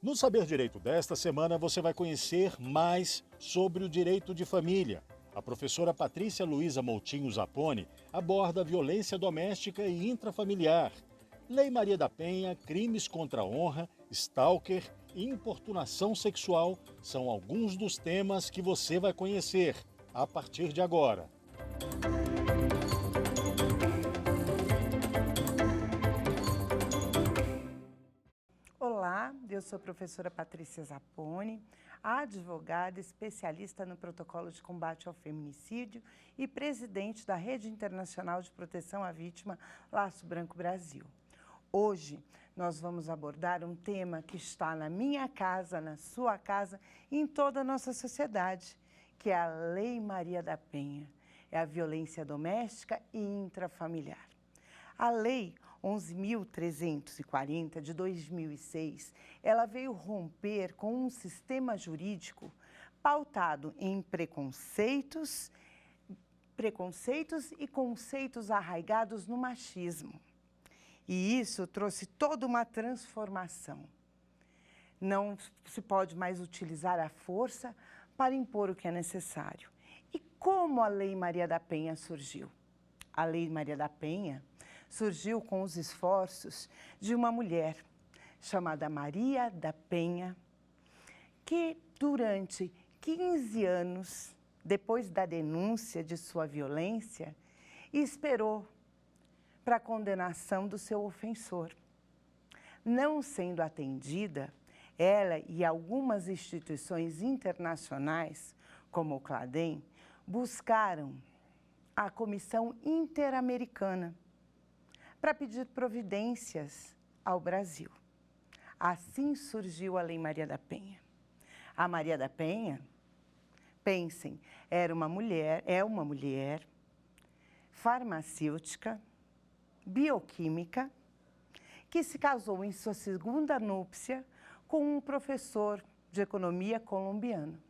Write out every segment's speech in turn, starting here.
No Saber Direito desta semana, você vai conhecer mais sobre o direito de família. A professora Patrícia Luísa Moutinho Zapponi aborda a violência doméstica e intrafamiliar. Lei Maria da Penha, crimes contra a honra, stalker e importunação sexual são alguns dos temas que você vai conhecer a partir de agora. Olá, eu sou a professora Patrícia Zapponi, advogada especialista no protocolo de combate ao feminicídio e presidente da Rede Internacional de Proteção à Vítima, Laço Branco Brasil. Hoje nós vamos abordar um tema que está na minha casa, na sua casa e em toda a nossa sociedade, que é a Lei Maria da Penha, é a violência doméstica e intrafamiliar. A Lei 11.340 de 2006, ela veio romper com um sistema jurídico pautado em preconceitos e conceitos arraigados no machismo. E isso trouxe toda uma transformação. Não se pode mais utilizar a força para impor o que é necessário. E como a Lei Maria da Penha surgiu? A Lei Maria da Penha surgiu com os esforços de uma mulher chamada Maria da Penha, que durante 15 anos, depois da denúncia de sua violência, esperou para a condenação do seu ofensor. Não sendo atendida, ela e algumas instituições internacionais, como o CLADEM, buscaram a Comissão Interamericana para pedir providências ao Brasil. Assim surgiu a Lei Maria da Penha. A Maria da Penha, pensem, é uma mulher farmacêutica, bioquímica, que se casou em sua segunda núpcia com um professor de economia colombiano.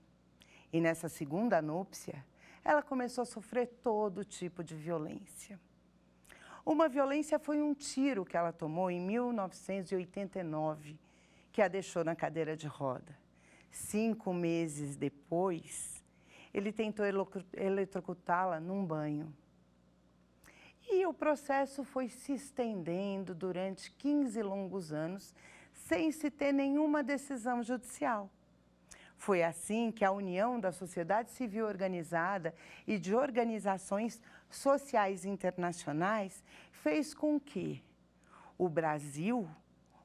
E nessa segunda núpcia, ela começou a sofrer todo tipo de violência. Uma violência foi um tiro que ela tomou em 1989, que a deixou na cadeira de roda. 5 meses depois, ele tentou eletrocutá-la num banho. E o processo foi se estendendo durante 15 longos anos, sem se ter nenhuma decisão judicial. Foi assim que a União da Sociedade Civil Organizada e de organizações sociais internacionais fez com que o Brasil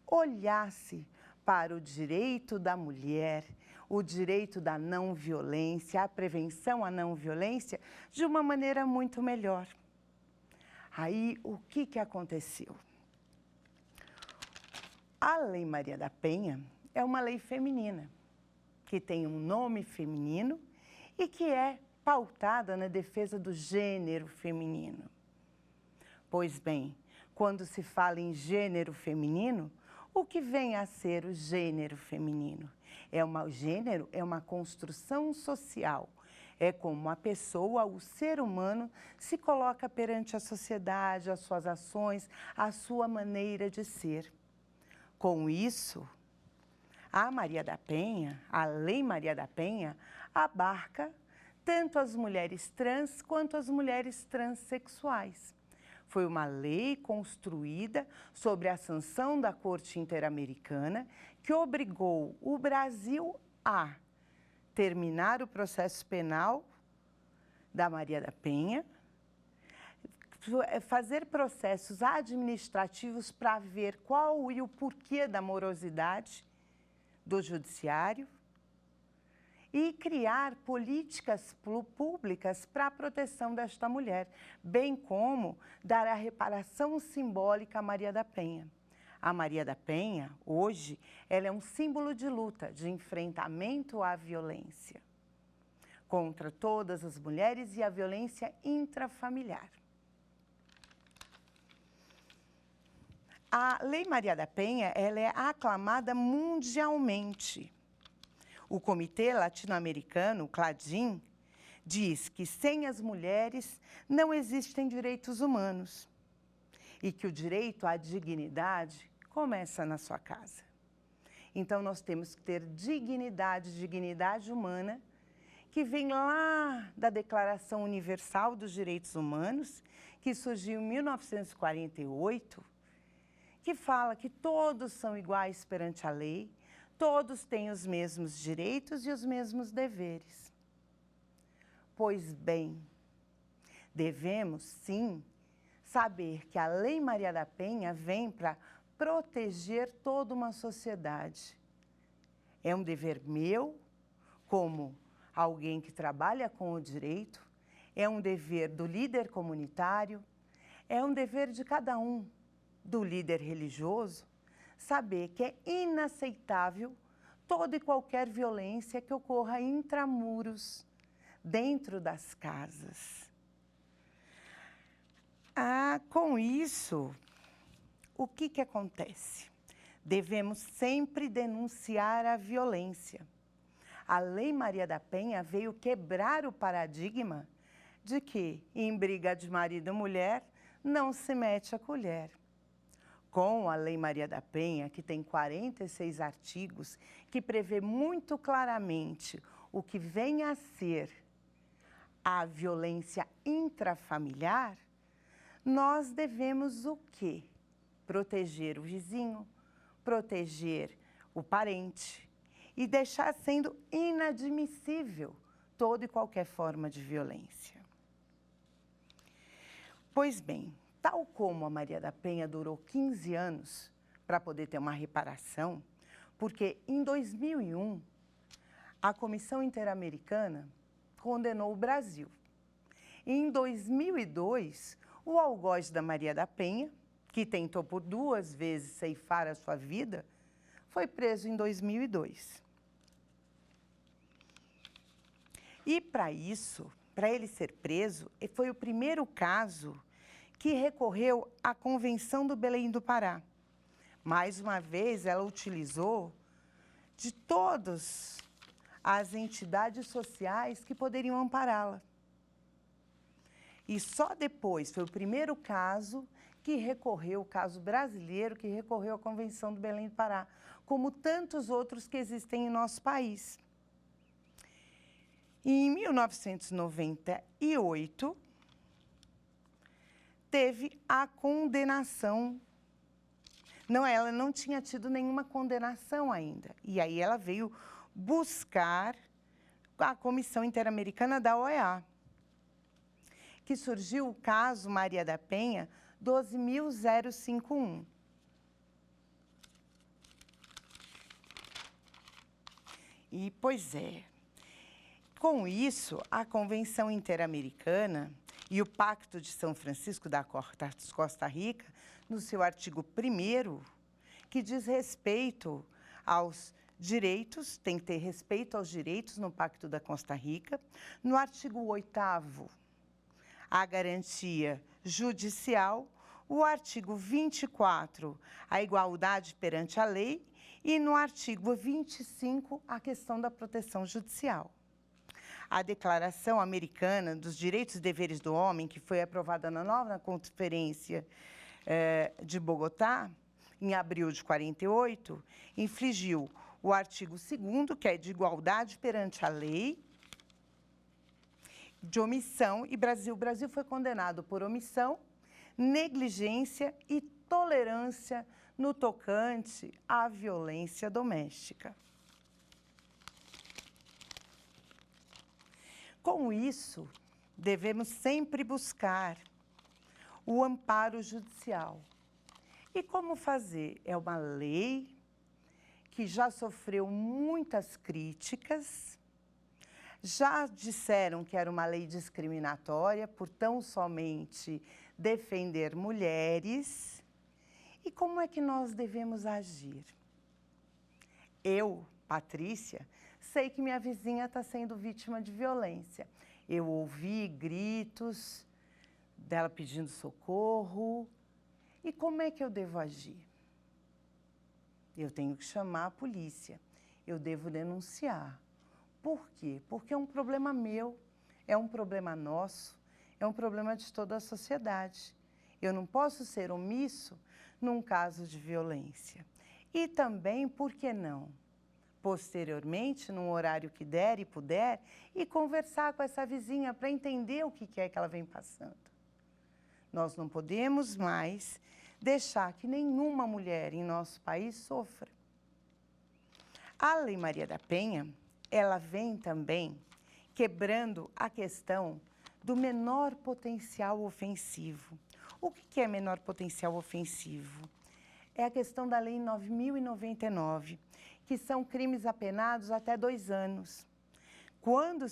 olhasse para o direito da mulher, o direito da não violência, a prevenção à não violência, de uma maneira muito melhor. Aí, o que aconteceu? A Lei Maria da Penha é uma lei feminina, que tem um nome feminino e que é pautada na defesa do gênero feminino. Pois bem, quando se fala em gênero feminino, o que vem a ser o gênero feminino? O gênero é uma construção social, é como a pessoa, o ser humano, se coloca perante a sociedade, as suas ações, a sua maneira de ser. Com isso, a Maria da Penha, a Lei Maria da Penha, abarca tanto as mulheres trans quanto as mulheres transexuais. Foi uma lei construída sobre a sanção da Corte Interamericana que obrigou o Brasil a terminar o processo penal da Maria da Penha, fazer processos administrativos para ver qual e o porquê da morosidade do judiciário e criar políticas públicas para a proteção desta mulher, bem como dar a reparação simbólica à Maria da Penha. A Maria da Penha, hoje, ela é um símbolo de luta, de enfrentamento à violência contra todas as mulheres e a violência intrafamiliar. A Lei Maria da Penha, ela é aclamada mundialmente. O Comitê Latino-Americano, o CLADEM, diz que sem as mulheres não existem direitos humanos e que o direito à dignidade começa na sua casa. Então, nós temos que ter dignidade humana, que vem lá da Declaração Universal dos Direitos Humanos, que surgiu em 1948, que fala que todos são iguais perante a lei, todos têm os mesmos direitos e os mesmos deveres. Pois bem, devemos, sim, saber que a Lei Maria da Penha vem para proteger toda uma sociedade. É um dever meu, como alguém que trabalha com o direito, é um dever do líder comunitário, é um dever de cada um, do líder religioso, saber que é inaceitável toda e qualquer violência que ocorra intramuros, dentro das casas. Com isso, o que acontece? Devemos sempre denunciar a violência. A Lei Maria da Penha veio quebrar o paradigma de que, em briga de marido e mulher, não se mete a colher. Com a Lei Maria da Penha, que tem 46 artigos, que prevê muito claramente o que vem a ser a violência intrafamiliar, nós devemos o quê? Proteger o vizinho, proteger o parente e deixar sendo inadmissível toda e qualquer forma de violência. Pois bem, tal como a Maria da Penha durou 15 anos para poder ter uma reparação, porque em 2001, a Comissão Interamericana condenou o Brasil. E em 2002, o algoz da Maria da Penha, que tentou por 2 vezes ceifar a sua vida, foi preso em 2002. E para isso, para ele ser preso, foi o primeiro caso que recorreu à Convenção do Belém do Pará. Mais uma vez, ela utilizou de todas as entidades sociais que poderiam ampará-la. E só depois, foi o primeiro caso que recorreu, o caso brasileiro, que recorreu à Convenção do Belém do Pará, como tantos outros que existem em nosso país. E em 1998, teve a condenação. Não, ela não tinha tido nenhuma condenação ainda. E aí ela veio buscar a Comissão Interamericana da OEA, que surgiu o caso Maria da Penha 12.051. E, pois é, com isso, a Convenção Interamericana e o Pacto de São Francisco da Costa Rica, no seu artigo 1º, que diz respeito aos direitos, tem que ter respeito aos direitos no Pacto da Costa Rica. No artigo 8º, a garantia judicial. O artigo 24, a igualdade perante a lei. E no artigo 25, a questão da proteção judicial. A Declaração Americana dos Direitos e Deveres do Homem, que foi aprovada na nova Conferência de Bogotá, em abril de 48, infligiu o artigo 2º, que é de igualdade perante a lei, de omissão, e o Brasil foi condenado por omissão, negligência e tolerância no tocante à violência doméstica. Com isso, devemos sempre buscar o amparo judicial. E como fazer? É uma lei que já sofreu muitas críticas, já disseram que era uma lei discriminatória por tão somente defender mulheres. E como é que nós devemos agir? Eu, Patrícia, sei que minha vizinha está sendo vítima de violência. Eu ouvi gritos dela pedindo socorro. E como é que eu devo agir? Eu tenho que chamar a polícia. Eu devo denunciar. Por quê? Porque é um problema meu, é um problema nosso, é um problema de toda a sociedade. Eu não posso ser omisso num caso de violência. E também, por que não, posteriormente, num horário que der e puder, e conversar com essa vizinha para entender o que é que ela vem passando. Nós não podemos mais deixar que nenhuma mulher em nosso país sofra. A Lei Maria da Penha, ela vem também quebrando a questão do menor potencial ofensivo. O que é menor potencial ofensivo? É a questão da Lei 9.099, que são crimes apenados até 2 anos. Quando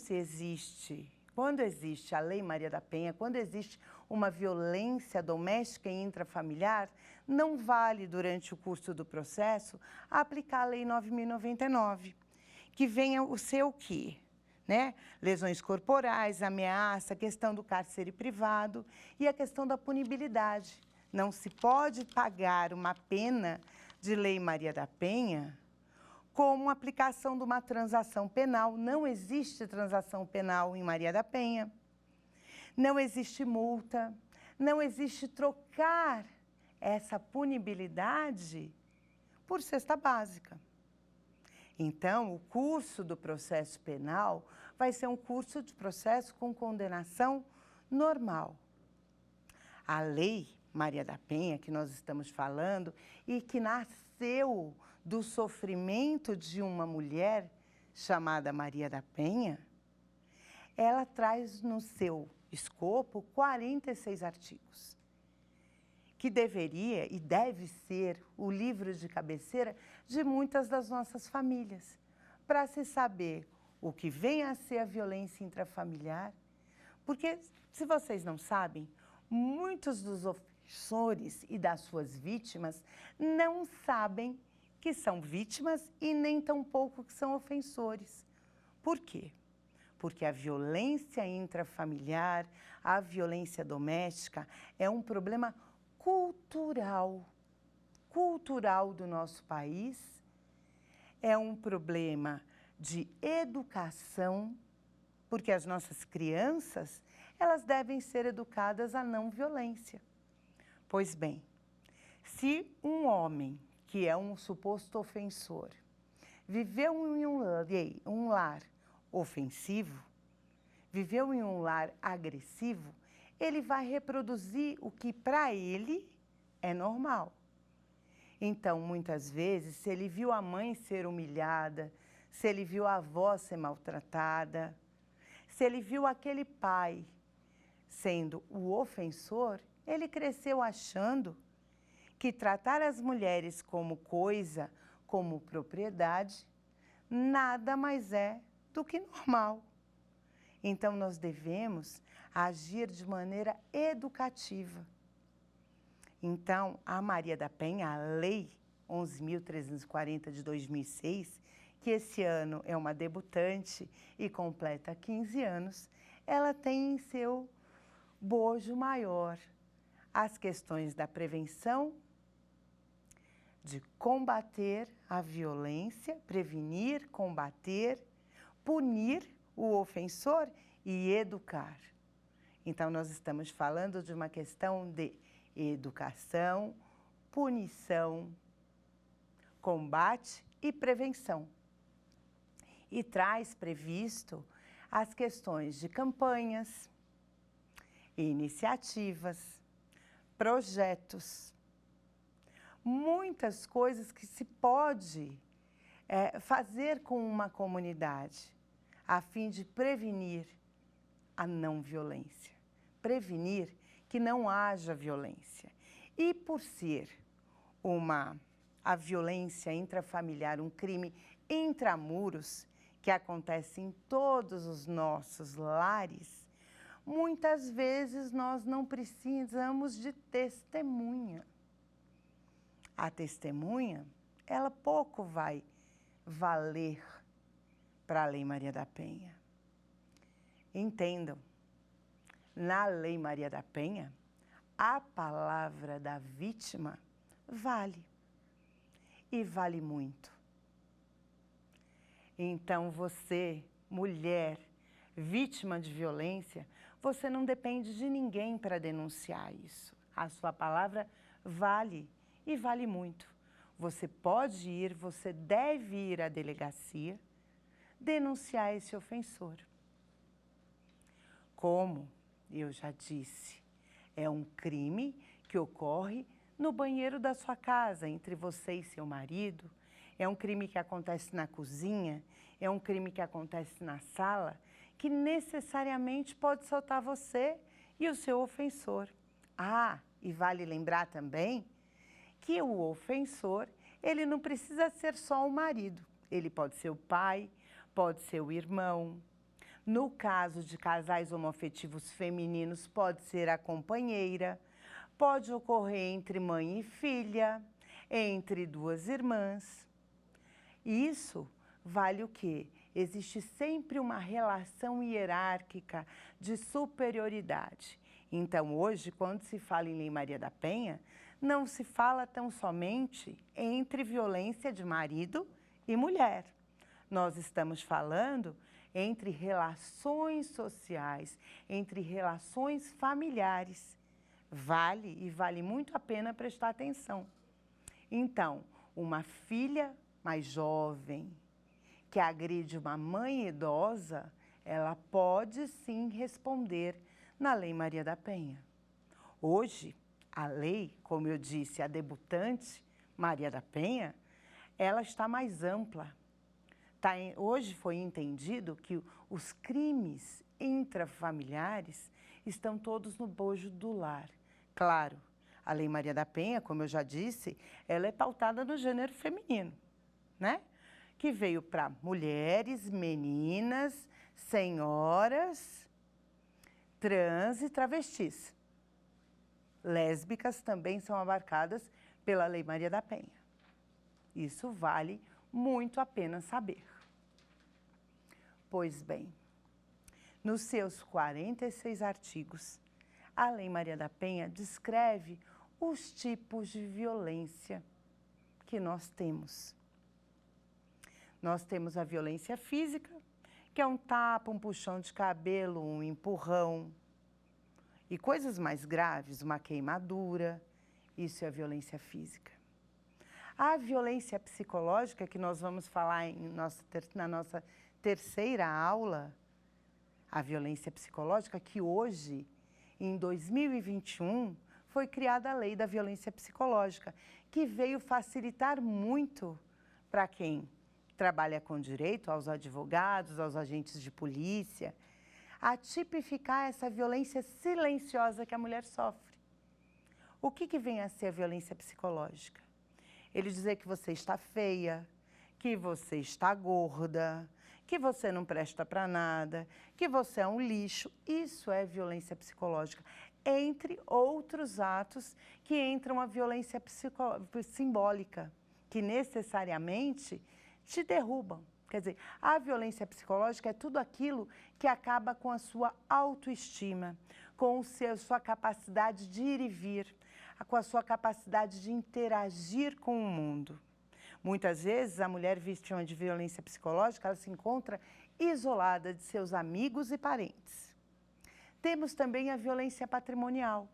existe a Lei Maria da Penha, quando existe uma violência doméstica e intrafamiliar, não vale, durante o curso do processo, aplicar a Lei 9.099, que venha o ser o quê? Né? Lesões corporais, ameaça, questão do cárcere privado e a questão da punibilidade. Não se pode pagar uma pena de Lei Maria da Penha como aplicação de uma transação penal. Não existe transação penal em Maria da Penha. Não existe multa. Não existe trocar essa punibilidade por cesta básica. Então, o curso do processo penal vai ser um curso de processo com condenação normal. A Lei Maria da Penha, que nós estamos falando, e que nasceu do sofrimento de uma mulher chamada Maria da Penha, ela traz no seu escopo 46 artigos, que deveria e deve ser o livro de cabeceira de muitas das nossas famílias, para se saber o que vem a ser a violência intrafamiliar, porque, se vocês não sabem, muitos dos ofensores e das suas vítimas não sabem que são vítimas e nem tampouco que são ofensores. Por quê? Porque a violência intrafamiliar, a violência doméstica é um problema cultural do nosso país, é um problema de educação, porque as nossas crianças, elas devem ser educadas à não violência. Pois bem, se um homem que é um suposto ofensor viveu em um lar ofensivo, viveu em um lar agressivo, ele vai reproduzir o que para ele é normal. Então, muitas vezes, se ele viu a mãe ser humilhada, se ele viu a avó ser maltratada, se ele viu aquele pai sendo o ofensor, ele cresceu achando que tratar as mulheres como coisa, como propriedade, nada mais é do que normal. Então, nós devemos agir de maneira educativa. Então, a Maria da Penha, a Lei 11.340 de 2006, que esse ano é uma debutante e completa 15 anos, ela tem em seu bojo maior as questões da prevenção, de combater a violência, prevenir, combater, punir o ofensor e educar. Então, nós estamos falando de uma questão de educação, punição, combate e prevenção. E traz previsto as questões de campanhas, iniciativas, projetos, muitas coisas que se pode fazer com uma comunidade, a fim de prevenir a não violência, prevenir que não haja violência. E por ser a violência intrafamiliar um crime intramuros, que acontece em todos os nossos lares, muitas vezes nós não precisamos de testemunha. A testemunha, ela pouco vai valer para a Lei Maria da Penha. Entendam, na Lei Maria da Penha, a palavra da vítima vale, e vale muito. Então, você, mulher, vítima de violência, você não depende de ninguém para denunciar isso. A sua palavra vale, e vale muito. você pode ir, você deve ir à delegacia denunciar esse ofensor. Como eu já disse, é um crime que ocorre no banheiro da sua casa, entre você e seu marido. É um crime que acontece na cozinha, é um crime que acontece na sala, que necessariamente pode soltar você e o seu ofensor. Ah, e vale lembrar também que o ofensor, ele não precisa ser só o marido. Ele pode ser o pai, pode ser o irmão. No caso de casais homoafetivos femininos, pode ser a companheira. Pode ocorrer entre mãe e filha, entre duas irmãs. Isso vale o quê? Existe sempre uma relação hierárquica de superioridade. Então, hoje, quando se fala em Lei Maria da Penha, não se fala tão somente entre violência de marido e mulher. Nós estamos falando entre relações sociais, entre relações familiares. Vale e vale muito a pena prestar atenção. Então, uma filha mais jovem que agride uma mãe idosa, ela pode sim responder na Lei Maria da Penha. Hoje, a lei, como eu disse, a debutante Maria da Penha, ela está mais ampla. Hoje foi entendido que os crimes intrafamiliares estão todos no bojo do lar. Claro, a Lei Maria da Penha, como eu já disse, ela é pautada no gênero feminino, né? Que veio para mulheres, meninas, senhoras, trans e travestis. Lésbicas também são abarcadas pela Lei Maria da Penha. Isso vale muito a pena saber. Pois bem, nos seus 46 artigos, a Lei Maria da Penha descreve os tipos de violência que nós temos. Nós temos a violência física, que é um tapa, um puxão de cabelo, um empurrão. E coisas mais graves, uma queimadura, isso é a violência física. A violência psicológica, que nós vamos falar na nossa terceira aula, a violência psicológica, que hoje, em 2021, foi criada a Lei da Violência Psicológica, que veio facilitar muito para quem trabalha com direito, aos advogados, aos agentes de polícia, a tipificar essa violência silenciosa que a mulher sofre. O que vem a ser a violência psicológica? Ele dizer que você está feia, que você está gorda, que você não presta para nada, que você é um lixo. Isso é violência psicológica, entre outros atos que entram a violência simbólica, que necessariamente te derrubam. Quer dizer, a violência psicológica é tudo aquilo que acaba com a sua autoestima, com sua capacidade de ir e vir, com a sua capacidade de interagir com o mundo. Muitas vezes, a mulher vítima de violência psicológica, ela se encontra isolada de seus amigos e parentes. Temos também a violência patrimonial,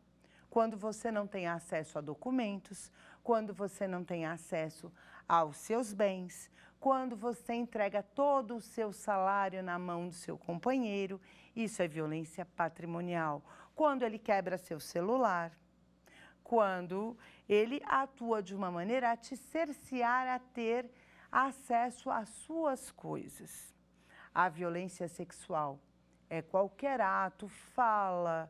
quando você não tem acesso a documentos, quando você não tem acesso aos seus bens, quando você entrega todo o seu salário na mão do seu companheiro, isso é violência patrimonial. Quando ele quebra seu celular, quando ele atua de uma maneira a te cercear a ter acesso às suas coisas. A violência sexual é qualquer ato, fala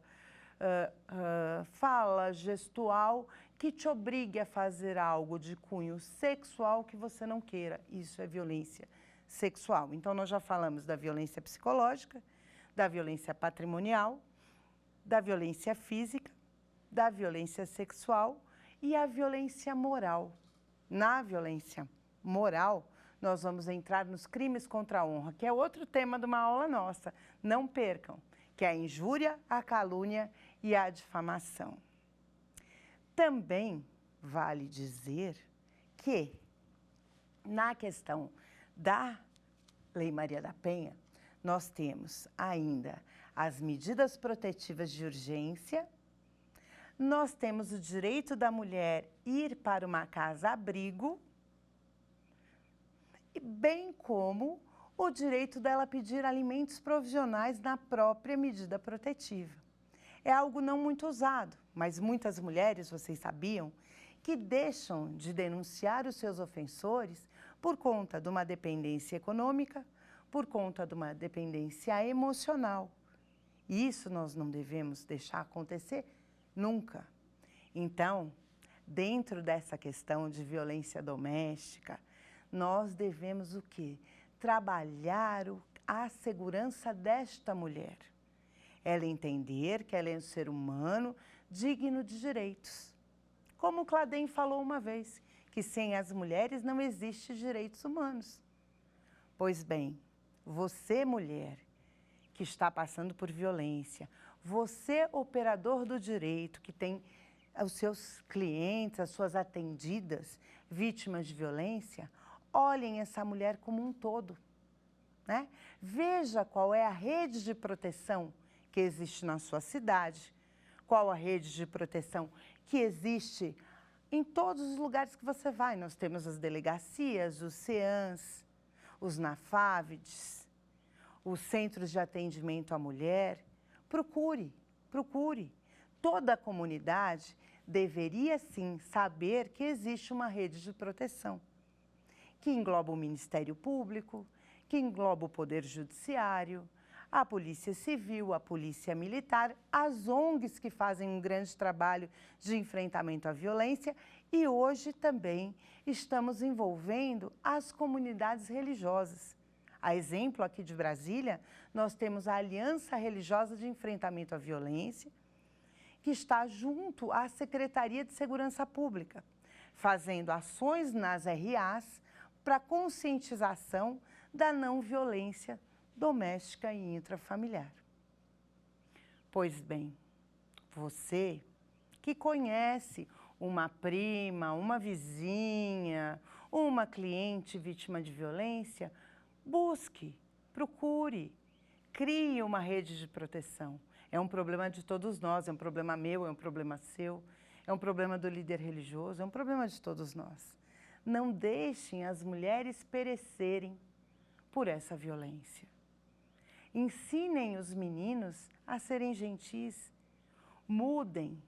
gestual que te obrigue a fazer algo de cunho sexual que você não queira. Isso é violência sexual. Então, nós já falamos da violência psicológica, da violência patrimonial, da violência física, da violência sexual e a violência moral. Na violência moral, nós vamos entrar nos crimes contra a honra, que é outro tema de uma aula nossa. Não percam, que é a injúria, a calúnia e a difamação. Também vale dizer que, na questão da Lei Maria da Penha, nós temos ainda as medidas protetivas de urgência. Nós temos o direito da mulher ir para uma casa-abrigo, bem como o direito dela pedir alimentos provisionais na própria medida protetiva. É algo não muito usado, mas muitas mulheres, vocês sabiam, que deixam de denunciar os seus ofensores por conta de uma dependência econômica, por conta de uma dependência emocional. E isso nós não devemos deixar acontecer nunca. Então, dentro dessa questão de violência doméstica, nós devemos o quê? Trabalhar a segurança desta mulher. Ela entender que ela é um ser humano digno de direitos. Como o Cladem falou uma vez, que sem as mulheres não existem direitos humanos. Pois bem, você, mulher, que está passando por violência, você, operador do direito, que tem os seus clientes, as suas atendidas, vítimas de violência, olhem essa mulher como um todo, né? Veja qual é a rede de proteção que existe na sua cidade, qual a rede de proteção que existe em todos os lugares que você vai. Nós temos as delegacias, os CEANs, os NAFAVDs, os centros de atendimento à mulher. Procure. Toda a comunidade deveria, sim, saber que existe uma rede de proteção, que engloba o Ministério Público, que engloba o Poder Judiciário, a Polícia Civil, a Polícia Militar, as ONGs que fazem um grande trabalho de enfrentamento à violência e hoje também estamos envolvendo as comunidades religiosas. A exemplo aqui de Brasília, nós temos a Aliança Religiosa de Enfrentamento à Violência, que está junto à Secretaria de Segurança Pública, fazendo ações nas RAs para conscientização da não violência doméstica e intrafamiliar. Pois bem, você que conhece uma prima, uma vizinha, uma cliente vítima de violência, busque, procure, crie uma rede de proteção. É um problema de todos nós, é um problema meu, é um problema seu, é um problema do líder religioso, é um problema de todos nós. Não deixem as mulheres perecerem por essa violência. Ensinem os meninos a serem gentis, mudem.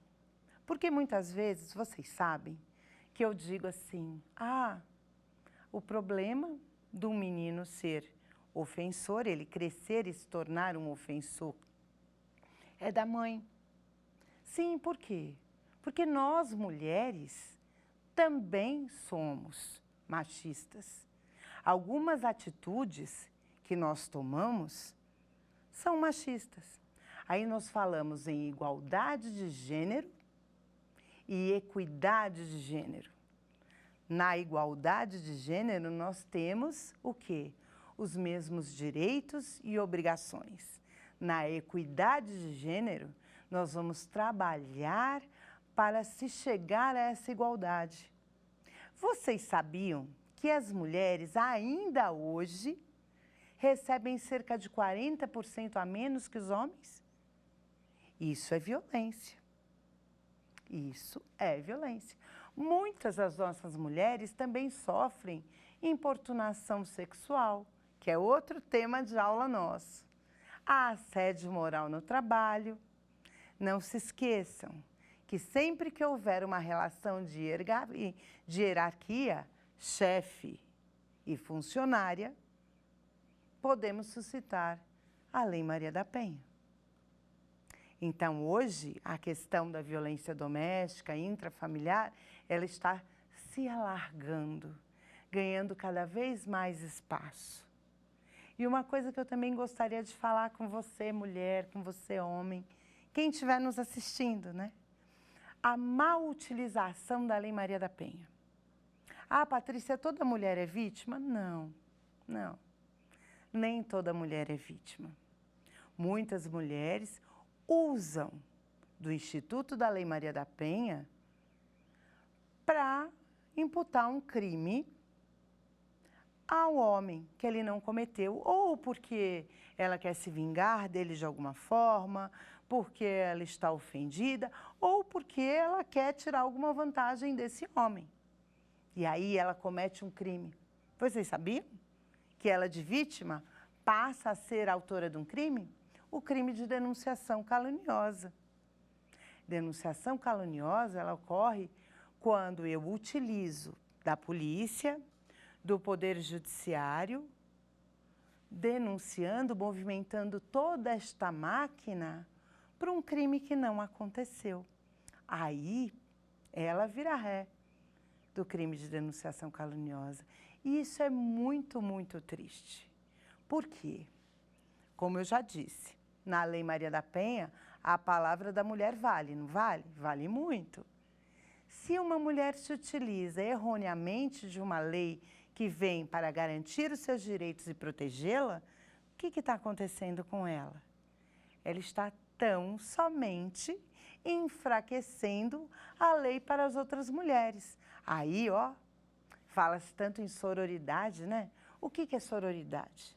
Porque muitas vezes, vocês sabem, que eu digo assim, o problema do menino ser ofensor, ele crescer e se tornar um ofensor, é da mãe. Sim, por quê? Porque nós, mulheres, também somos machistas. Algumas atitudes que nós tomamos são machistas. Aí nós falamos em igualdade de gênero e equidade de gênero. Na igualdade de gênero, nós temos o quê? Os mesmos direitos e obrigações. Na equidade de gênero, nós vamos trabalhar para se chegar a essa igualdade. Vocês sabiam que as mulheres ainda hoje recebem cerca de 40% a menos que os homens? Isso é violência. Isso é violência. Muitas das nossas mulheres também sofrem importunação sexual, que é outro tema de aula nosso. A assédio moral no trabalho. Não se esqueçam que sempre que houver uma relação de hierarquia, chefe e funcionária, podemos suscitar a Lei Maria da Penha. Então, hoje, a questão da violência doméstica, intrafamiliar, ela está se alargando, ganhando cada vez mais espaço. E uma coisa que eu também gostaria de falar com você, mulher, com você, homem, quem estiver nos assistindo, né? A má utilização da Lei Maria da Penha. Patrícia, toda mulher é vítima? Não. Nem toda mulher é vítima. Muitas mulheres usam do Instituto da Lei Maria da Penha para imputar um crime ao homem que ele não cometeu, ou porque ela quer se vingar dele de alguma forma, porque ela está ofendida, ou porque ela quer tirar alguma vantagem desse homem. E aí ela comete um crime. Vocês sabiam que ela, de vítima, passa a ser autora de um crime? O crime de denunciação caluniosa. Denunciação caluniosa, ela ocorre quando eu utilizo da polícia, do Poder Judiciário, denunciando, movimentando toda esta máquina para um crime que não aconteceu. Aí, ela vira ré do crime de denunciação caluniosa. E isso é muito, muito triste. Por quê? Como eu já disse, na Lei Maria da Penha, a palavra da mulher vale, não vale? Vale muito. Se uma mulher se utiliza erroneamente de uma lei que vem para garantir os seus direitos e protegê-la, o que está acontecendo com ela? Ela está tão somente enfraquecendo a lei para as outras mulheres. Aí, ó, fala-se tanto em sororidade, né? O que é sororidade?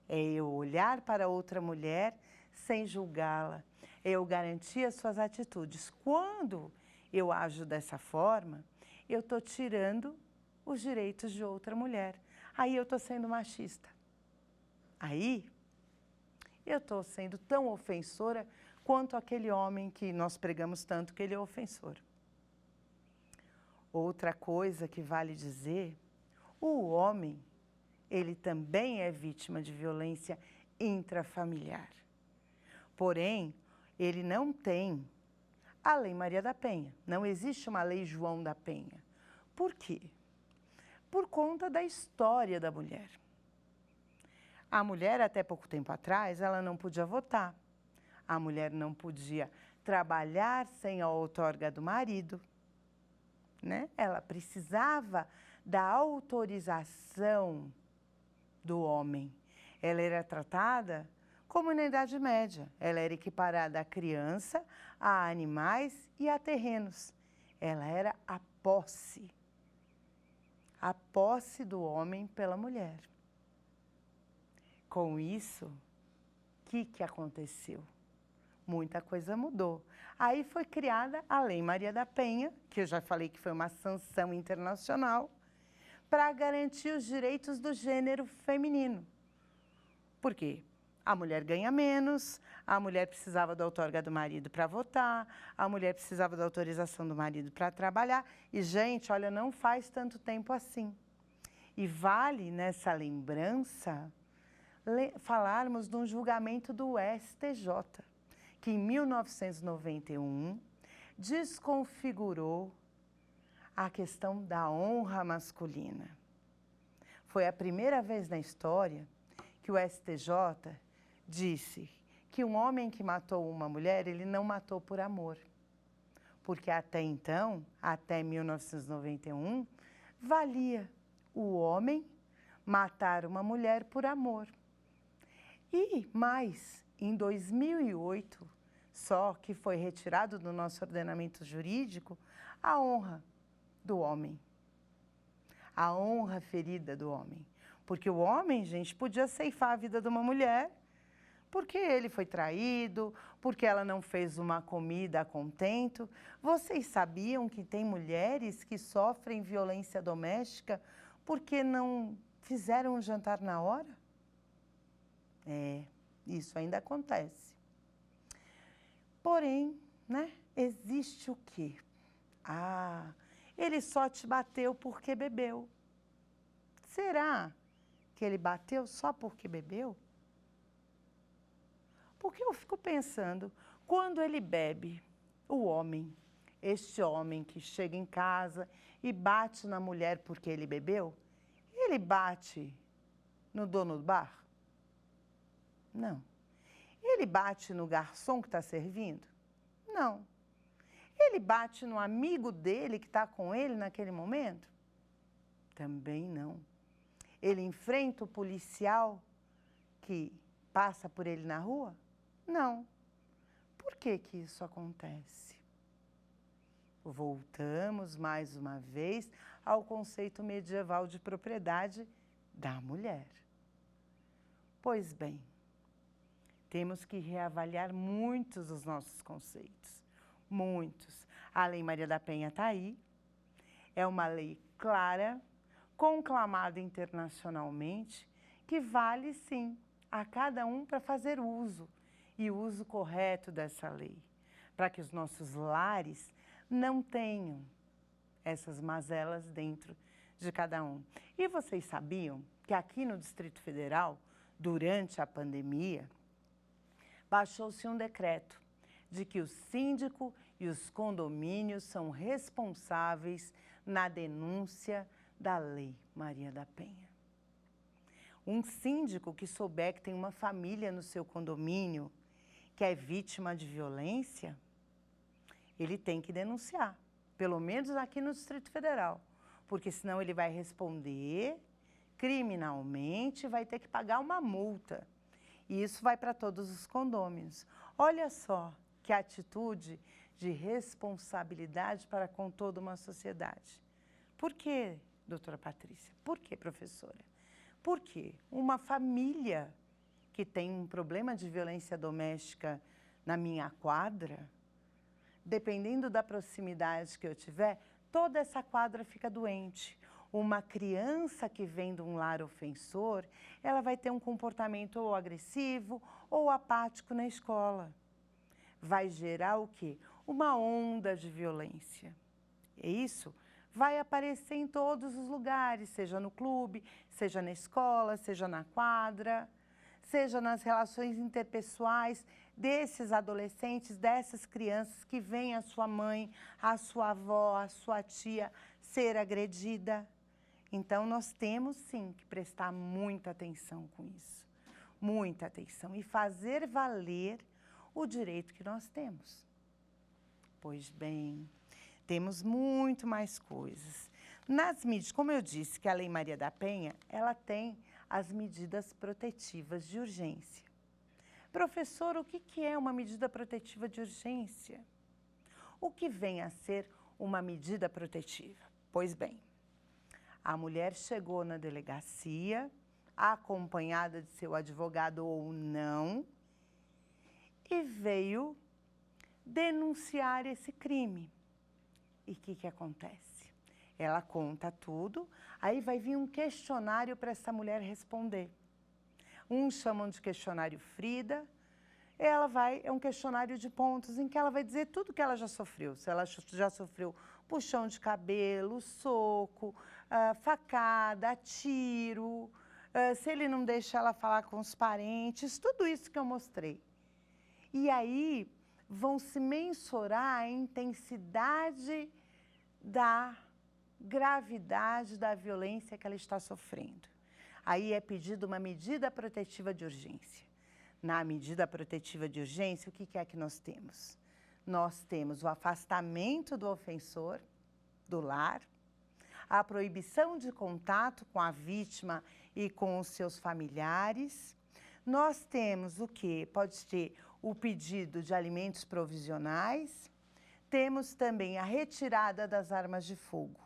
É eu olhar para outra mulher sem julgá-la, é eu garantir as suas atitudes. Quando eu ajo dessa forma, eu estou tirando os direitos de outra mulher. Aí eu estou sendo machista. Aí eu estou sendo tão ofensora quanto aquele homem que nós pregamos tanto que ele é ofensor. Outra coisa que vale dizer, o homem, ele também é vítima de violência intrafamiliar. Porém, ele não tem a Lei Maria da Penha. Não existe uma Lei João da Penha. Por quê? Por conta da história da mulher. A mulher, até pouco tempo atrás, ela não podia votar. A mulher não podia trabalhar sem a outorga do marido, né? Ela precisava da autorização do homem. Ela era tratada como na Idade Média. Ela era equiparada a criança, a animais e a terrenos. Ela era a posse do homem pela mulher. Com isso, o que aconteceu? Muita coisa mudou. Aí foi criada a Lei Maria da Penha, que eu já falei que foi uma sanção internacional, para garantir os direitos do gênero feminino. Por quê? A mulher ganha menos, a mulher precisava da outorga do marido para votar, a mulher precisava da autorização do marido para trabalhar. E, gente, olha, não faz tanto tempo assim. E vale, nessa lembrança, falarmos de um julgamento do STJ, que em 1991 desconfigurou a questão da honra masculina. Foi a primeira vez na história que o STJ disse que um homem que matou uma mulher, ele não matou por amor. Porque até então, até 1991, valia o homem matar uma mulher por amor. E mais, em 2008, só que foi retirado do nosso ordenamento jurídico a honra do homem. A honra ferida do homem. Porque o homem, gente, podia ceifar a vida de uma mulher porque ele foi traído, porque ela não fez uma comida a contento. Vocês sabiam que tem mulheres que sofrem violência doméstica porque não fizeram o jantar na hora? É, isso ainda acontece. Porém, né, existe o quê? Ah, ele só te bateu porque bebeu. Será que ele bateu só porque bebeu? Porque eu fico pensando, quando ele bebe, o homem, este homem que chega em casa e bate na mulher porque ele bebeu, ele bate no dono do bar? Não. Ele bate no garçom que está servindo? Não. Ele bate no amigo dele que está com ele naquele momento? Também não. Ele enfrenta o policial que passa por ele na rua? Não. Por que que isso acontece? Voltamos mais uma vez ao conceito medieval de propriedade da mulher. Pois bem, temos que reavaliar muitos dos nossos conceitos, muitos. A Lei Maria da Penha está aí, é uma lei clara, conclamada internacionalmente, que vale sim a cada um para fazer uso, e o uso correto dessa lei, para que os nossos lares não tenham essas mazelas dentro de cada um. E vocês sabiam que aqui no Distrito Federal, durante a pandemia, baixou-se um decreto de que o síndico e os condomínios são responsáveis na denúncia da Lei Maria da Penha. Um síndico que souber que tem uma família no seu condomínio que é vítima de violência, ele tem que denunciar, pelo menos aqui no Distrito Federal, porque senão ele vai responder criminalmente, vai ter que pagar uma multa. E isso vai para todos os condôminos. Olha só que atitude de responsabilidade para com toda uma sociedade. Por quê, doutora Patrícia? Por quê, professora? Porque uma família que tem um problema de violência doméstica na minha quadra, dependendo da proximidade que eu tiver, toda essa quadra fica doente. Uma criança que vem de um lar ofensor, ela vai ter um comportamento ou agressivo ou apático na escola. Vai gerar o quê? Uma onda de violência. E isso vai aparecer em todos os lugares, seja no clube, seja na escola, seja na quadra, seja nas relações interpessoais desses adolescentes, dessas crianças que veem a sua mãe, a sua avó, a sua tia ser agredida. Então, nós temos, sim, que prestar muita atenção com isso. Muita atenção. E fazer valer o direito que nós temos. Pois bem, temos muito mais coisas. Nas medidas, como eu disse que a Lei Maria da Penha, ela tem as medidas protetivas de urgência. Professor, o que é uma medida protetiva de urgência? O que vem a ser uma medida protetiva? Pois bem, a mulher chegou na delegacia, acompanhada de seu advogado ou não, e veio denunciar esse crime. E o que acontece? Ela conta tudo, aí vai vir um questionário para essa mulher responder. Uns chamam de questionário Frida, é um questionário de pontos em que ela vai dizer tudo que ela já sofreu. Se ela já sofreu puxão de cabelo, soco, facada, tiro, se ele não deixa ela falar com os parentes, tudo isso que eu mostrei. E aí vão se mensurar a intensidade da gravidade da violência que ela está sofrendo. Aí é pedido uma medida protetiva de urgência. Na medida protetiva de urgência, o que é que nós temos? Nós temos o afastamento do ofensor do lar, a proibição de contato com a vítima e com os seus familiares. Nós temos o quê? Pode ter o pedido de alimentos provisionais. Temos também a retirada das armas de fogo.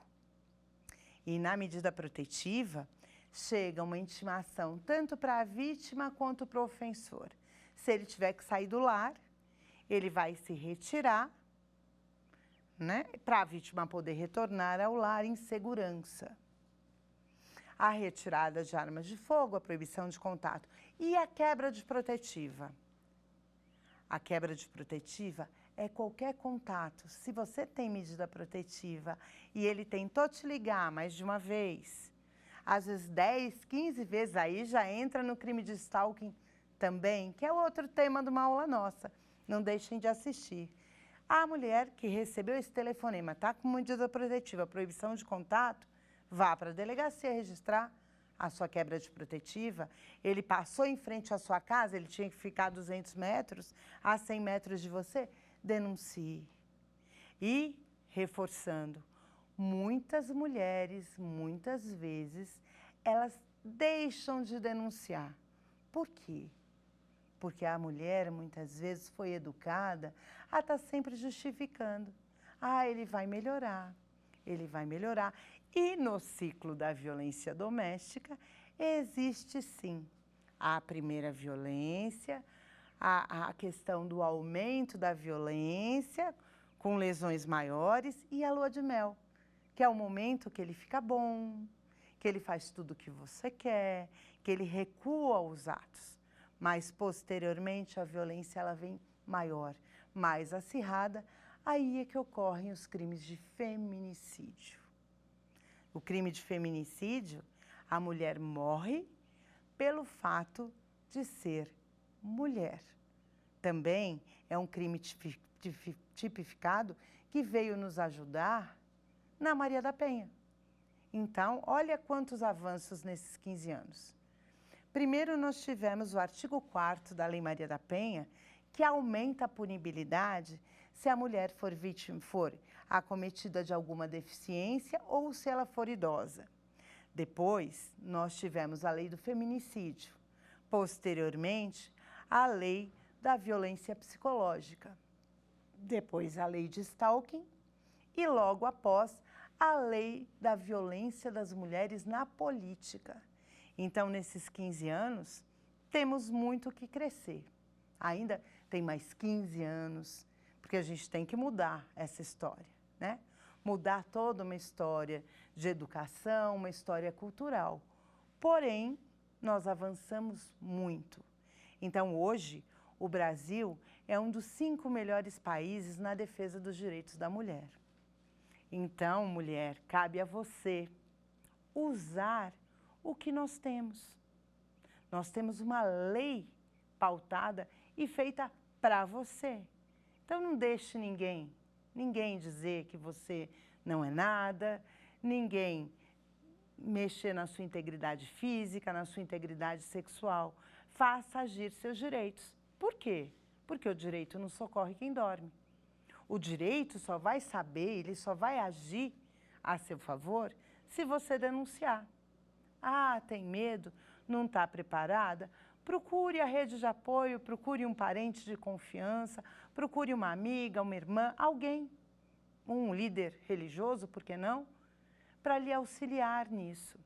E na medida protetiva, chega uma intimação tanto para a vítima quanto para o ofensor. Se ele tiver que sair do lar, ele vai se retirar, né, para a vítima poder retornar ao lar em segurança. A retirada de armas de fogo, a proibição de contato e a quebra de protetiva. A quebra de protetiva é qualquer contato. Se você tem medida protetiva e ele tentou te ligar mais de uma vez, às vezes 10, 15 vezes, aí já entra no crime de stalking também, que é outro tema de uma aula nossa. Não deixem de assistir. A mulher que recebeu esse telefonema, está com medida protetiva, proibição de contato, vá para a delegacia registrar a sua quebra de protetiva. Ele passou em frente à sua casa, ele tinha que ficar a 200 metros, a 100 metros de você, denuncie. E, reforçando, muitas mulheres, muitas vezes, elas deixam de denunciar. Por quê? Porque a mulher, muitas vezes, foi educada a estar sempre justificando. Ah, ele vai melhorar, ele vai melhorar. E no ciclo da violência doméstica, existe sim a primeira violência, a questão do aumento da violência, com lesões maiores, e a lua de mel, que é o momento que ele fica bom, que ele faz tudo o que você quer, que ele recua os atos. Mas, posteriormente, a violência ela vem maior, mais acirrada, aí é que ocorrem os crimes de feminicídio. O crime de feminicídio, a mulher morre pelo fato de ser mulher. Também é um crime tipificado que veio nos ajudar na Maria da Penha. Então, olha quantos avanços nesses 15 anos. Primeiro, nós tivemos o artigo 4º da Lei Maria da Penha, que aumenta a punibilidade se a mulher for acometida de alguma deficiência ou se ela for idosa. Depois, nós tivemos a lei do feminicídio. Posteriormente, a lei da violência psicológica. Depois, a lei de stalking e, logo após, a lei da violência das mulheres na política. Então, nesses 15 anos, temos muito o que crescer. Ainda tem mais 15 anos, porque a gente tem que mudar essa história, né? Mudar toda uma história de educação, uma história cultural. Porém, nós avançamos muito. Então, hoje, o Brasil é um dos 5 melhores países na defesa dos direitos da mulher. Então, mulher, cabe a você usar o que nós temos. Nós temos uma lei pautada e feita para você. Então, não deixe ninguém dizer que você não é nada, ninguém mexer na sua integridade física, na sua integridade sexual. Faça agir seus direitos. Por quê? Porque o direito não socorre quem dorme. O direito só vai saber, ele só vai agir a seu favor se você denunciar. Ah, tem medo? Não está preparada? Procure a rede de apoio, procure um parente de confiança, procure uma amiga, uma irmã, alguém, um líder religioso, por que não? Para lhe auxiliar nisso.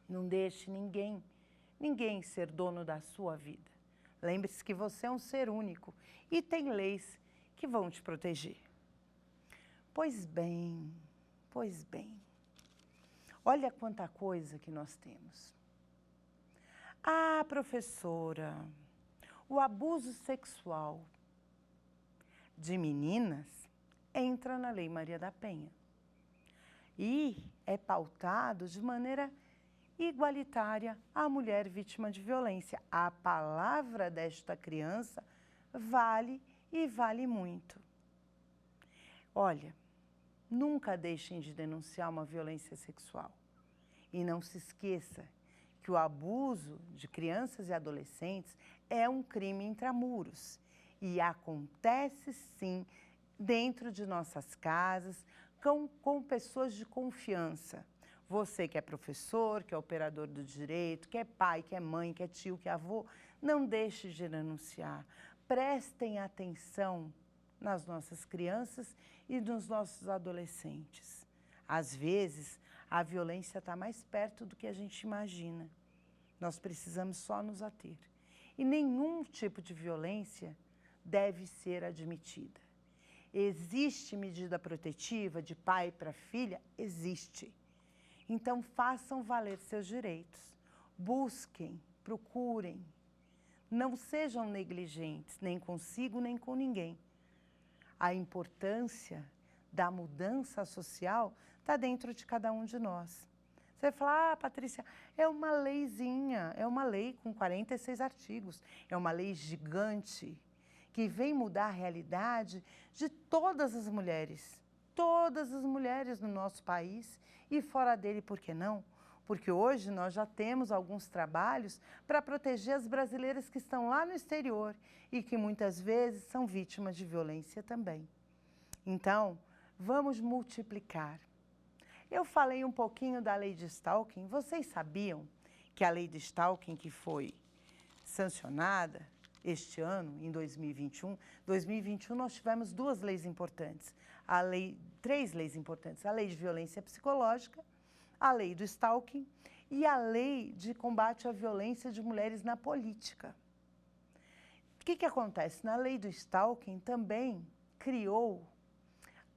Não deixe ninguém ser dono da sua vida. Lembre-se que você é um ser único e tem leis que vão te proteger. Pois bem, olha quanta coisa que nós temos. Ah, professora, o abuso sexual de meninas entra na Lei Maria da Penha e é pautado de maneira igualitária à mulher vítima de violência. A palavra desta criança vale e vale muito. Olha, nunca deixem de denunciar uma violência sexual. E não se esqueça que o abuso de crianças e adolescentes é um crime intramuros. E acontece, sim, dentro de nossas casas, com pessoas de confiança. Você que é professor, que é operador do direito, que é pai, que é mãe, que é tio, que é avô, não deixe de denunciar. Prestem atenção nas nossas crianças e nos nossos adolescentes. Às vezes, a violência está mais perto do que a gente imagina. Nós precisamos só nos ater. E nenhum tipo de violência deve ser admitida. Existe medida protetiva de pai para filha? Existe. Então, façam valer seus direitos. Busquem, procurem. Não sejam negligentes, nem consigo, nem com ninguém. A importância da mudança social está dentro de cada um de nós. Você vai falar, ah, Patrícia, é uma leizinha, é uma lei com 46 artigos, é uma lei gigante que vem mudar a realidade de todas as mulheres no nosso país e fora dele, por que não? Porque hoje nós já temos alguns trabalhos para proteger as brasileiras que estão lá no exterior e que muitas vezes são vítimas de violência também. Então, vamos multiplicar. Eu falei um pouquinho da lei de stalking. Vocês sabiam que a lei de stalking que foi sancionada este ano, em 2021, nós tivemos 2 leis importantes. três leis importantes: a lei de violência psicológica, a lei do stalking e a lei de combate à violência de mulheres na política. O que acontece? Na lei do stalking também criou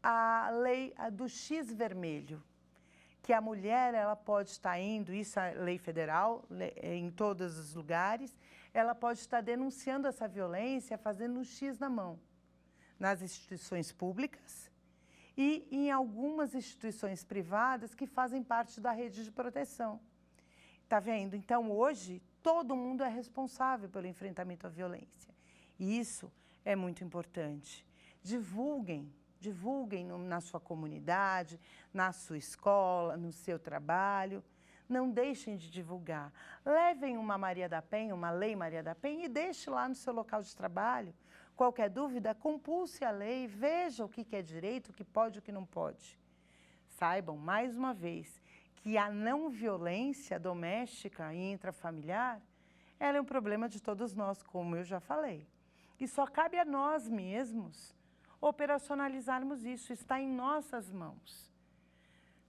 a lei do X vermelho, que a mulher ela pode estar indo, isso é lei federal, em todos os lugares, ela pode estar denunciando essa violência, fazendo um X na mão, nas instituições públicas e em algumas instituições privadas que fazem parte da rede de proteção. Tá vendo? Então, hoje, todo mundo é responsável pelo enfrentamento à violência. E isso é muito importante. Divulguem na sua comunidade, na sua escola, no seu trabalho. Não deixem de divulgar. Levem uma Maria da Penha, uma lei Maria da Penha e deixe lá no seu local de trabalho. Qualquer dúvida, compulse a lei, veja o que é direito, o que pode e o que não pode. Saibam, mais uma vez, que a não violência doméstica e intrafamiliar, ela é um problema de todos nós, como eu já falei. E só cabe a nós mesmos operacionalizarmos isso, está em nossas mãos.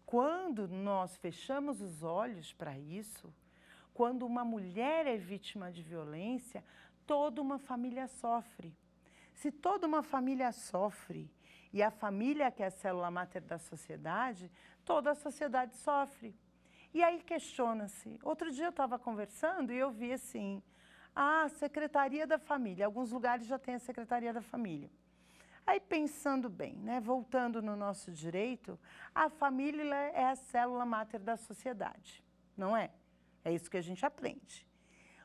Quando nós fechamos os olhos para isso, quando uma mulher é vítima de violência, toda uma família sofre. Se toda uma família sofre e a família que é a célula máter da sociedade, toda a sociedade sofre. E aí questiona-se. Outro dia eu estava conversando e eu vi assim, a Secretaria da Família, alguns lugares já tem a Secretaria da Família. Aí pensando bem, né, voltando no nosso direito, a família é a célula máter da sociedade, não é? É isso que a gente aprende.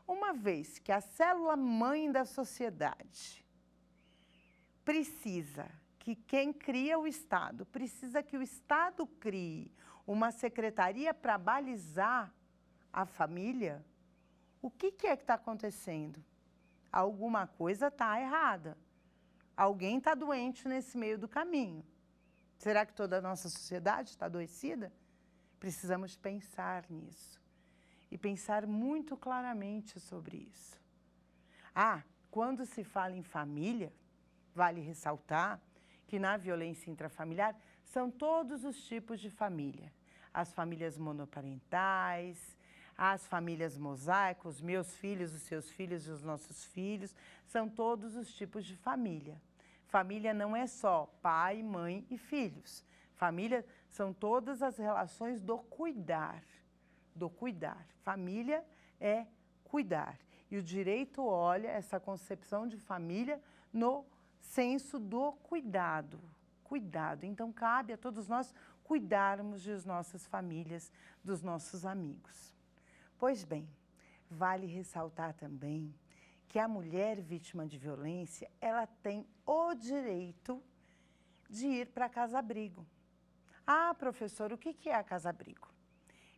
Uma vez que a célula mãe da sociedade precisa que quem cria o Estado, precisa que o Estado crie uma secretaria para balizar a família, o que é que está acontecendo? Alguma coisa está errada. Alguém está doente nesse meio do caminho. Será que toda a nossa sociedade está adoecida? Precisamos pensar nisso. E pensar muito claramente sobre isso. Quando se fala em família, vale ressaltar que na violência intrafamiliar são todos os tipos de família. As famílias monoparentais, as famílias mosaico, os meus filhos, os seus filhos e os nossos filhos, são todos os tipos de família. Família não é só pai, mãe e filhos. Família são todas as relações do cuidar. Família é cuidar. E o direito olha essa concepção de família no senso do cuidado. Então, cabe a todos nós cuidarmos de nossas famílias, dos nossos amigos. Pois bem, vale ressaltar também que a mulher vítima de violência, ela tem o direito de ir para a casa-abrigo. Professor, o que é a casa-abrigo?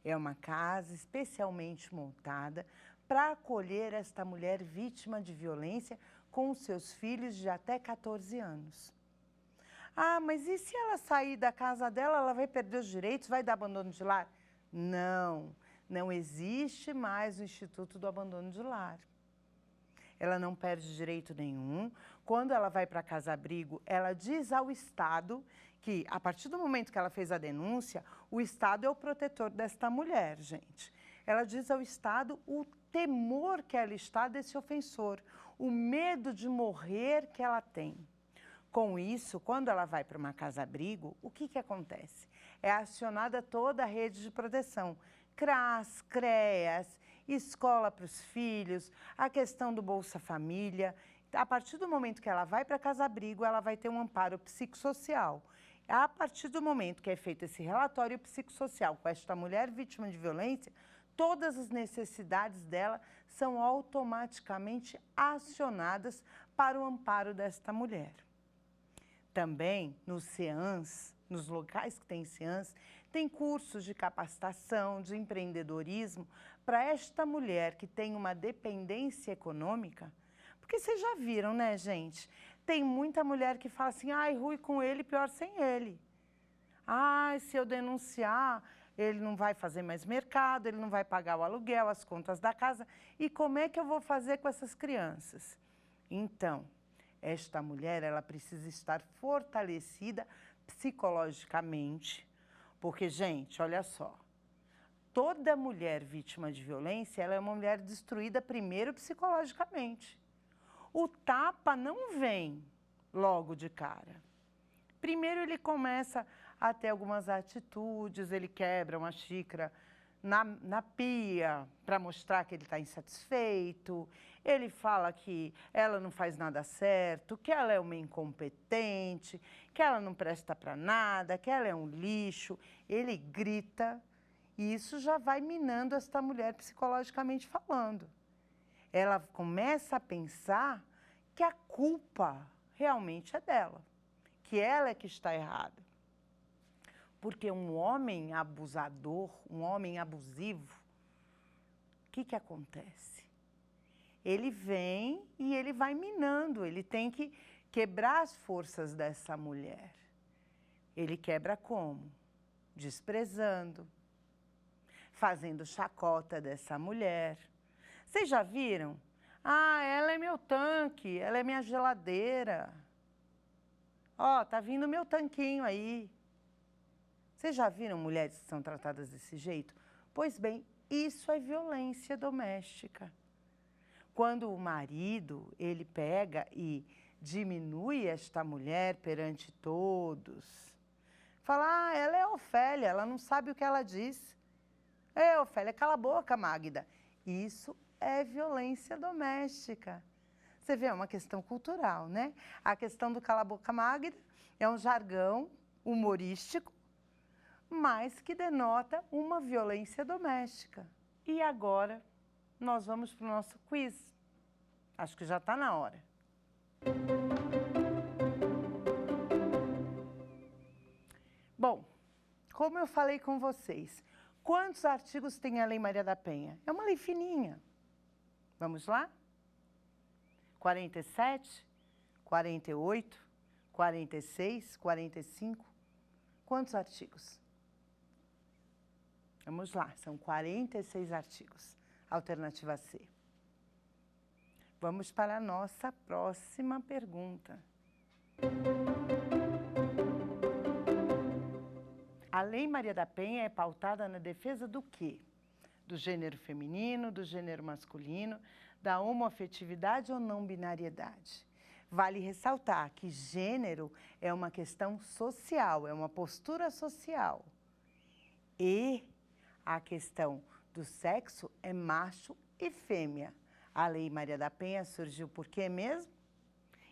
É uma casa especialmente montada para acolher esta mulher vítima de violência com os seus filhos de até 14 anos. Mas e se ela sair da casa dela, ela vai perder os direitos, vai dar abandono de lar? Não existe mais o Instituto do Abandono de Lar. Ela não perde direito nenhum. Quando ela vai para a casa-abrigo, ela diz ao Estado que, a partir do momento que ela fez a denúncia, o Estado é o protetor desta mulher, gente. Ela diz ao Estado o temor que ela está desse ofensor, o medo de morrer que ela tem. Com isso, quando ela vai para uma casa-abrigo, o que acontece? É acionada toda a rede de proteção. CRAS, CREAS, escola para os filhos, a questão do Bolsa Família. A partir do momento que ela vai para a casa-abrigo, ela vai ter um amparo psicossocial. A partir do momento que é feito esse relatório psicossocial com esta mulher vítima de violência, todas as necessidades dela são automaticamente acionadas para o amparo desta mulher. Também nos CEANs, nos locais que tem CEANs, tem cursos de capacitação, de empreendedorismo para esta mulher que tem uma dependência econômica. Porque vocês já viram, né, gente? Tem muita mulher que fala assim, ruim com ele, pior sem ele. Se eu denunciar, ele não vai fazer mais mercado, ele não vai pagar o aluguel, as contas da casa. E como é que eu vou fazer com essas crianças? Então, esta mulher, ela precisa estar fortalecida psicologicamente, porque, gente, olha só, toda mulher vítima de violência, ela é uma mulher destruída primeiro psicologicamente. O tapa não vem logo de cara. Primeiro ele começa a ter algumas atitudes, ele quebra uma xícara na pia para mostrar que ele está insatisfeito, ele fala que ela não faz nada certo, que ela é uma incompetente, que ela não presta para nada, que ela é um lixo, ele grita e isso já vai minando esta mulher psicologicamente falando. Ela começa a pensar que a culpa realmente é dela, que ela é que está errada. Porque um homem abusador, um homem abusivo, o que acontece? Ele vem e ele vai minando, ele tem que quebrar as forças dessa mulher. Ele quebra como? Desprezando, fazendo chacota dessa mulher. Vocês já viram? Ah, ela é meu tanque, ela é minha geladeira. Ó, tá vindo meu tanquinho aí. Vocês já viram mulheres que são tratadas desse jeito? Pois bem, isso é violência doméstica. Quando o marido, ele pega e diminui esta mulher perante todos, fala, ah, ela é Ofélia, ela não sabe o que ela diz. É, Ofélia, cala a boca, Magda. Isso é violência doméstica. Você vê, é uma questão cultural, né? A questão do cala a boca, Magda é um jargão humorístico, mas que denota uma violência doméstica. E agora, nós vamos para o nosso quiz. Acho que já está na hora. Bom, como eu falei com vocês, quantos artigos tem a Lei Maria da Penha? É uma lei fininha. Vamos lá? 47, 48, 46, 45. Quantos artigos? Vamos lá, são 46 artigos. Alternativa C. Vamos para a nossa próxima pergunta. A Lei Maria da Penha é pautada na defesa do quê? Do gênero feminino, do gênero masculino, da homoafetividade ou não binariedade? Vale ressaltar que gênero é uma questão social, é uma postura social. E a questão do sexo é macho e fêmea. A Lei Maria da Penha surgiu por quê mesmo?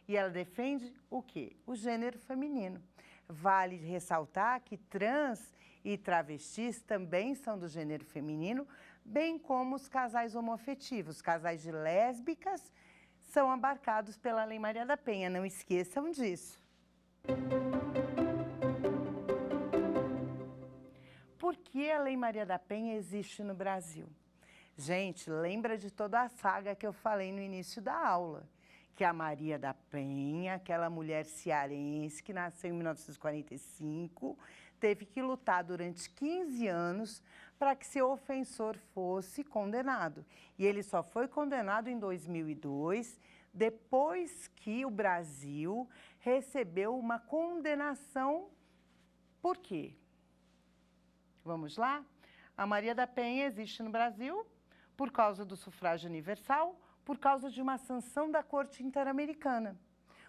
E ela defende o quê? O gênero feminino. Vale ressaltar que trans e travestis também são do gênero feminino, bem como os casais homoafetivos, casais de lésbicas, são abarcados pela Lei Maria da Penha. Não esqueçam disso. Por que a Lei Maria da Penha existe no Brasil? Gente, lembra de toda a saga que eu falei no início da aula, que a Maria da Penha, aquela mulher cearense que nasceu em 1945, teve que lutar durante 15 anos para que seu ofensor fosse condenado. E ele só foi condenado em 2002, depois que o Brasil recebeu uma condenação. Por quê? Vamos lá? A Maria da Penha existe no Brasil por causa do sufrágio universal, por causa de uma sanção da Corte Interamericana.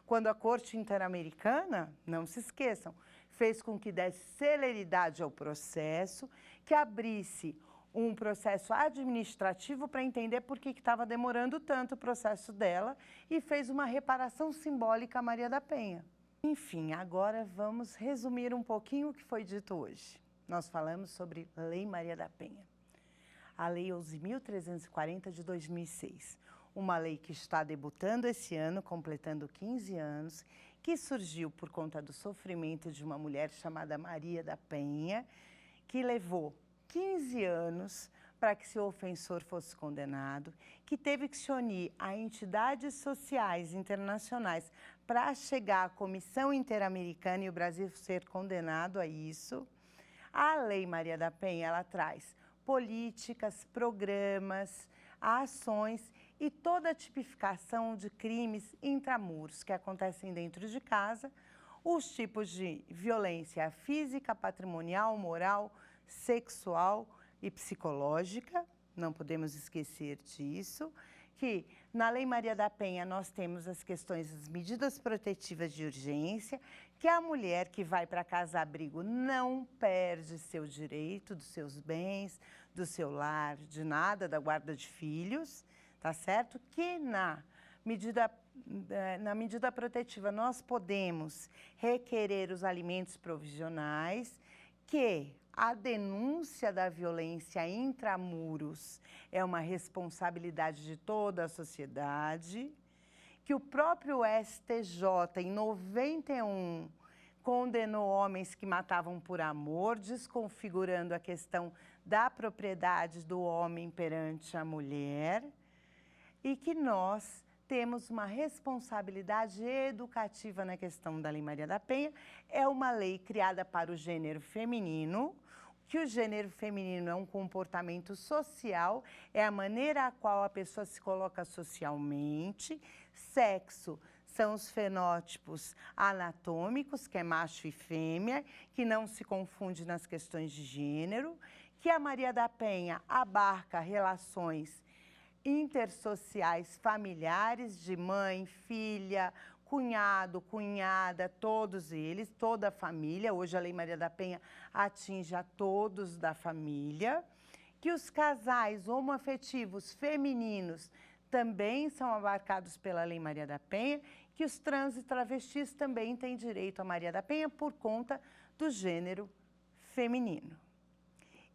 Quando a Corte Interamericana, não se esqueçam, fez com que desse celeridade ao processo, que abrisse um processo administrativo para entender por que estava demorando tanto o processo dela e fez uma reparação simbólica à Maria da Penha. Enfim, agora vamos resumir um pouquinho o que foi dito hoje. Nós falamos sobre Lei Maria da Penha. A Lei 11.340 de 2006, uma lei que está debutando esse ano, completando 15 anos, que surgiu por conta do sofrimento de uma mulher chamada Maria da Penha, que levou 15 anos para que seu ofensor fosse condenado, que teve que se unir a entidades sociais internacionais para chegar à Comissão Interamericana e o Brasil ser condenado a isso. A Lei Maria da Penha, ela traz políticas, programas, ações e toda a tipificação de crimes intramuros que acontecem dentro de casa os tipos de violência física, patrimonial, moral, sexual e psicológica, não podemos esquecer disso, que na Lei Maria da Penha nós temos as questões das medidas protetivas de urgência, que a mulher que vai para casa-abrigo não perde seu direito, dos seus bens, do seu lar, de nada, da guarda de filhos, tá certo? Que na medida protetiva nós podemos requerer os alimentos provisionais, que a denúncia da violência intramuros é uma responsabilidade de toda a sociedade, que o próprio STJ, em 91, condenou homens que matavam por amor, desconfigurando a questão da propriedade do homem perante a mulher, e que nós temos uma responsabilidade educativa na questão da Lei Maria da Penha. É uma lei criada para o gênero feminino, que o gênero feminino é um comportamento social, é a maneira a qual a pessoa se coloca socialmente. Sexo são os fenótipos anatômicos, que é macho e fêmea, que não se confunde nas questões de gênero, que a Maria da Penha abarca relações intersociais familiares, de mãe, filha, cunhado, cunhada, todos eles, toda a família. Hoje a Lei Maria da Penha atinge a todos da família. Que os casais homoafetivos femininos também são abarcados pela Lei Maria da Penha, que os trans e travestis também têm direito à Maria da Penha por conta do gênero feminino.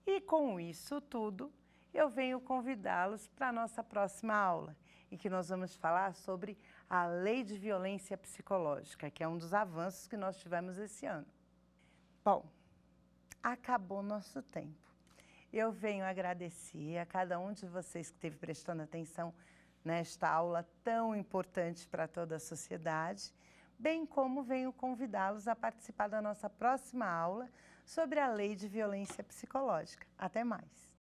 E com isso tudo, eu venho convidá-los para a nossa próxima aula, em que nós vamos falar sobre a Lei de Violência Psicológica, que é um dos avanços que nós tivemos esse ano. Bom, acabou nosso tempo. Eu venho agradecer a cada um de vocês que esteve prestando atenção nesta aula tão importante para toda a sociedade, bem como venho convidá-los a participar da nossa próxima aula sobre a Lei de Violência Psicológica. Até mais!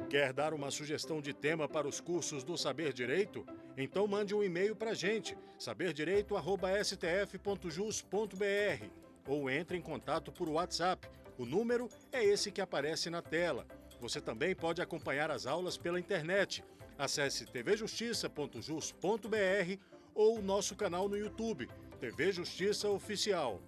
Quer dar uma sugestão de tema para os cursos do Saber Direito? Então mande um e-mail para a gente, saberdireito@stf.jus.br, ou entre em contato por WhatsApp. O número é esse que aparece na tela. Você também pode acompanhar as aulas pela internet. Acesse tvjustiça.jus.br ou o nosso canal no YouTube, TV Justiça Oficial.